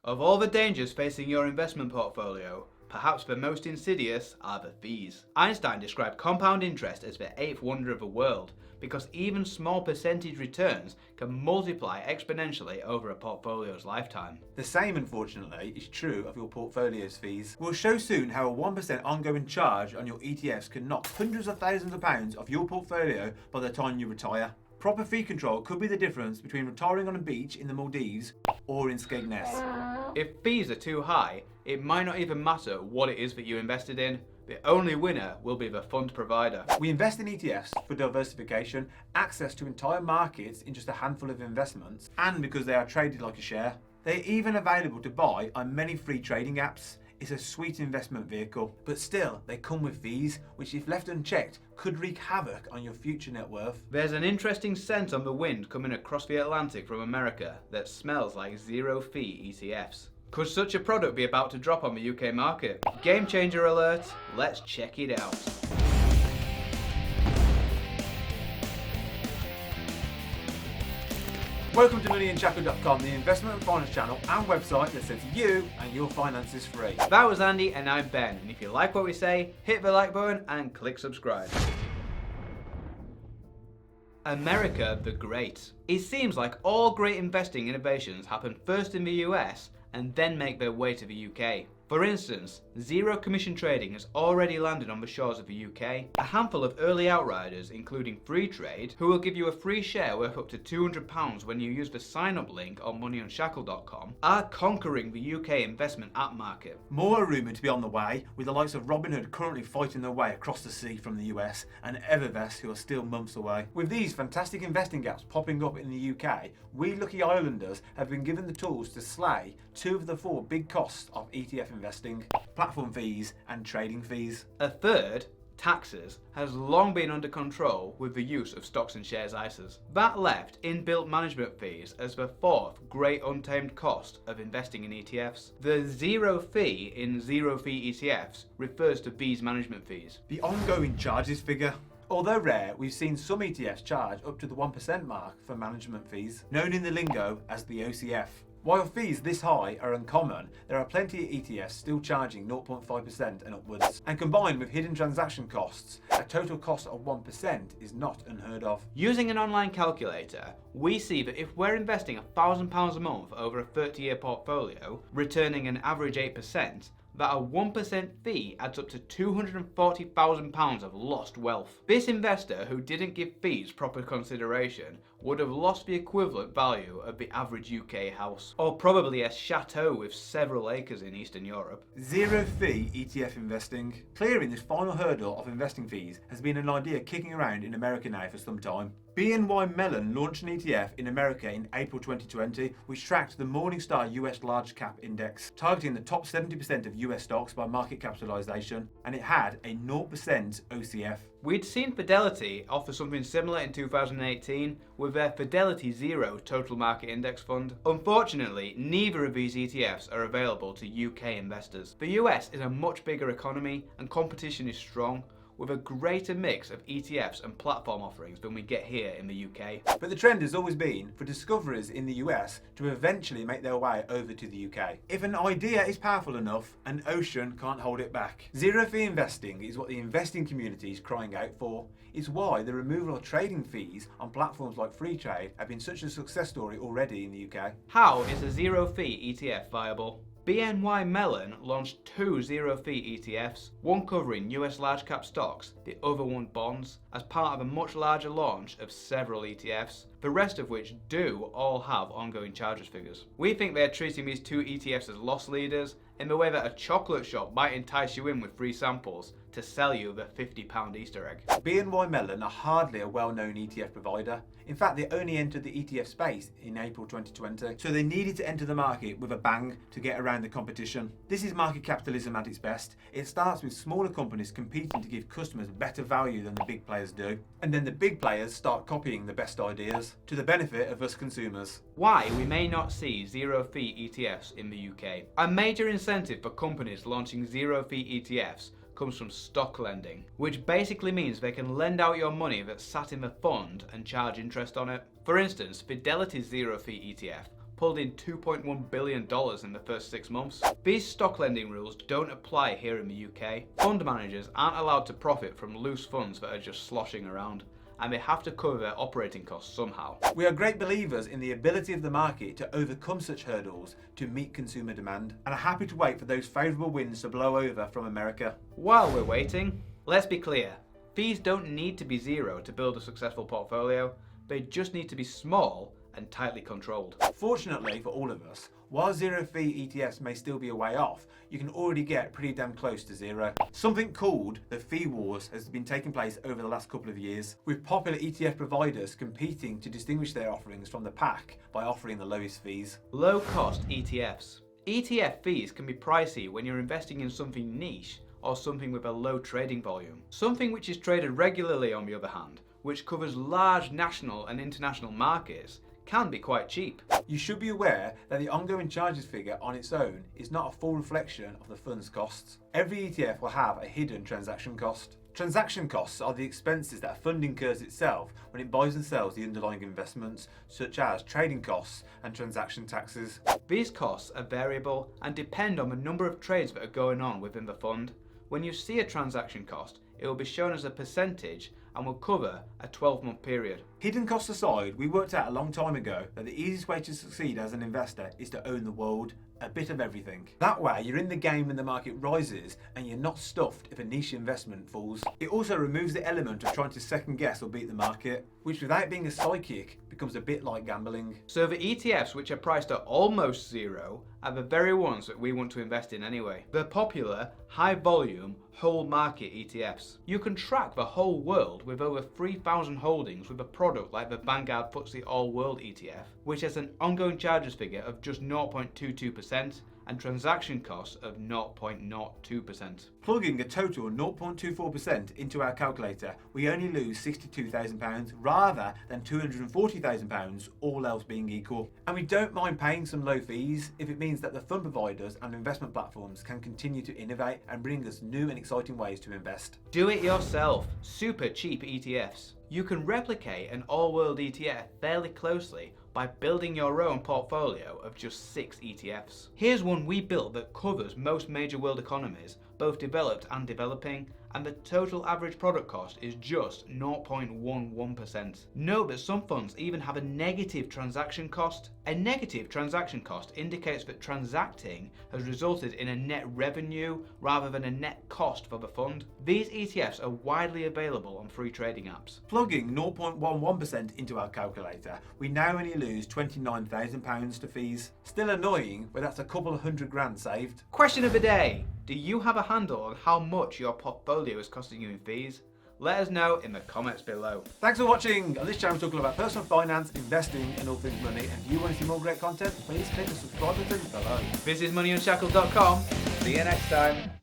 Of all the dangers facing your investment portfolio, perhaps the most insidious are the fees. Einstein described compound interest as the eighth wonder of the world because even small percentage returns can multiply exponentially over a portfolio's lifetime. The same, unfortunately, is true of your portfolio's fees. We'll show soon how a 1% ongoing charge on your ETFs can knock hundreds of thousands of pounds off your portfolio by the time you retire. Proper fee control could be the difference between retiring on a beach in the Maldives or in Skegness. If fees are too high, it might not even matter what it is that you invested in. The only winner will be the fund provider. We invest in ETFs for diversification, access to entire markets in just a handful of investments, and because they are traded like a share. They're even available to buy on many free trading apps. It's a sweet investment vehicle, but still, they come with fees, which if left unchecked, could wreak havoc on your future net worth. There's an interesting scent on the wind coming across the Atlantic from America that smells like Zero Fee ETFs. Could such a product be about to drop on the UK market? Game changer alert, let's check it out. Welcome to Unshackled.com, the investment and finance channel and website that sets you and your finances free. That was Andy and I'm Ben, and if you like what we say, hit the like button and click subscribe. America the Great. It seems like all great investing innovations happen first in the US and then make their way to the UK. For instance, zero commission trading has already landed on the shores of the UK. A handful of early outriders, including Free Trade, who will give you a free share worth up to £200 when you use the sign-up link on unchecked.com, are conquering the UK investment app market. More are rumoured to be on the way, with the likes of Robinhood currently fighting their way across the sea from the US, and Evervest who are still months away. With these fantastic investing gaps popping up in the UK, we lucky islanders have been given the tools to slay two of the four big costs of ETF investing: platform fees and trading fees. A third, taxes, has long been under control with the use of stocks and shares ISAs. That left inbuilt management fees as the fourth great untamed cost of investing in ETFs. The zero fee in Zero Fee ETFs refers to these management fees. The ongoing charges figure. Although rare, we've seen some ETFs charge up to the 1% mark for management fees, known in the lingo as the OCF. While fees this high are uncommon, there are plenty of ETFs still charging 0.5% and upwards. And combined with hidden transaction costs, a total cost of 1% is not unheard of. Using an online calculator, we see that if we're investing £1,000 a month over a 30-year portfolio, returning an average 8%, that a 1% fee adds up to £240,000 of lost wealth. This investor who didn't give fees proper consideration would have lost the equivalent value of the average UK house, or probably a chateau with several acres in Eastern Europe. Zero fee ETF investing. Clearing this final hurdle of investing fees has been an idea kicking around in America now for some time. BNY Mellon launched an ETF in America in April 2020, which tracked the Morningstar US Large Cap Index, targeting the top 70% of US stocks by market capitalization, and it had a 0% OCF. We'd seen Fidelity offer something similar in 2018 with their Fidelity Zero Total Market Index Fund. Unfortunately, neither of these ETFs are available to UK investors. The US is a much bigger economy and competition is strong, with a greater mix of ETFs and platform offerings than we get here in the UK. But the trend has always been for discoverers in the US to eventually make their way over to the UK. If an idea is powerful enough, an ocean can't hold it back. Zero fee investing is what the investing community is crying out for. It's why the removal of trading fees on platforms like Free Trade have been such a success story already in the UK. How is a zero fee ETF viable? BNY Mellon launched two zero fee ETFs, one covering US large cap stocks, the other one bonds, as part of a much larger launch of several ETFs, the rest of which do all have ongoing charges figures. We think they're treating these two ETFs as loss leaders in the way that a chocolate shop might entice you in with free samples to sell you the £50 Easter egg. BNY Mellon are hardly a well-known ETF provider. In fact, they only entered the ETF space in April 2020, so they needed to enter the market with a bang to get around the competition. This is market capitalism at its best. It starts with smaller companies competing to give customers better value than the big players do. And then the big players start copying the best ideas, to the benefit of us consumers. Why we may not see zero fee ETFs in the UK. A major incentive for companies launching zero fee ETFs comes from stock lending, which basically means they can lend out your money that's sat in the fund and charge interest on it. For instance, Fidelity's zero fee ETF pulled in $2.1 billion in the first 6 months. These stock lending rules don't apply here in the UK. Fund managers aren't allowed to profit from loose funds that are just sloshing around, and they have to cover their operating costs somehow. We are great believers in the ability of the market to overcome such hurdles to meet consumer demand, and are happy to wait for those favourable winds to blow over from America. While we're waiting, let's be clear. Fees don't need to be zero to build a successful portfolio. They just need to be small and tightly controlled. Fortunately for all of us, while zero fee ETFs may still be a way off, you can already get pretty damn close to zero. Something called the fee wars has been taking place over the last couple of years, with popular ETF providers competing to distinguish their offerings from the pack by offering the lowest fees. Low cost ETFs. ETF fees can be pricey when you're investing in something niche or something with a low trading volume. Something which is traded regularly, on the other hand, which covers large national and international markets, can be quite cheap. You should be aware that the ongoing charges figure on its own is not a full reflection of the fund's costs. Every ETF will have a hidden transaction cost. Transaction costs are the expenses that a fund incurs itself when it buys and sells the underlying investments, such as trading costs and transaction taxes. These costs are variable and depend on the number of trades that are going on within the fund. When you see a transaction cost, it will be shown as a percentage and will cover a 12-month period. Hidden costs aside, we worked out a long time ago that the easiest way to succeed as an investor is to own the world, a bit of everything. That way, you're in the game when the market rises and you're not stuffed if a niche investment falls. It also removes the element of trying to second guess or beat the market, which without being a psychic becomes a bit like gambling. So the ETFs which are priced at almost zero are the very ones that we want to invest in anyway. The popular, high volume, whole market ETFs. You can track the whole world with over 3,000 holdings with a product like the Vanguard FTSE All World ETF, which has an ongoing charges figure of just 0.22% and transaction costs of 0.02%. Plugging a total 0.24% into our calculator, we only lose £62,000 rather than £240,000, all else being equal. And we don't mind paying some low fees if it means that the fund providers and investment platforms can continue to innovate and bring us new and exciting ways to invest. Do it yourself, super cheap ETFs. You can replicate an all-world ETF fairly closely by building your own portfolio of just 6 ETFs. Here's one we built that covers most major world economies, both developed and developing, and the total average product cost is just 0.11%. Note that some funds even have a negative transaction cost. A negative transaction cost indicates that transacting has resulted in a net revenue rather than a net cost for the fund. These ETFs are widely available on free trading apps. Plugging 0.11% into our calculator, we now only lose £29,000 to fees. Still annoying, but that's a couple of £100,000 saved. Question of the day. Do you have a handle on how much your portfolio is costing you in fees? Let us know in the comments below. Thanks for watching. On this channel we talk about personal finance, investing and all things money. And if you want to see more great content, please click the subscribe button below. This is moneyunshackled.com. See you next time.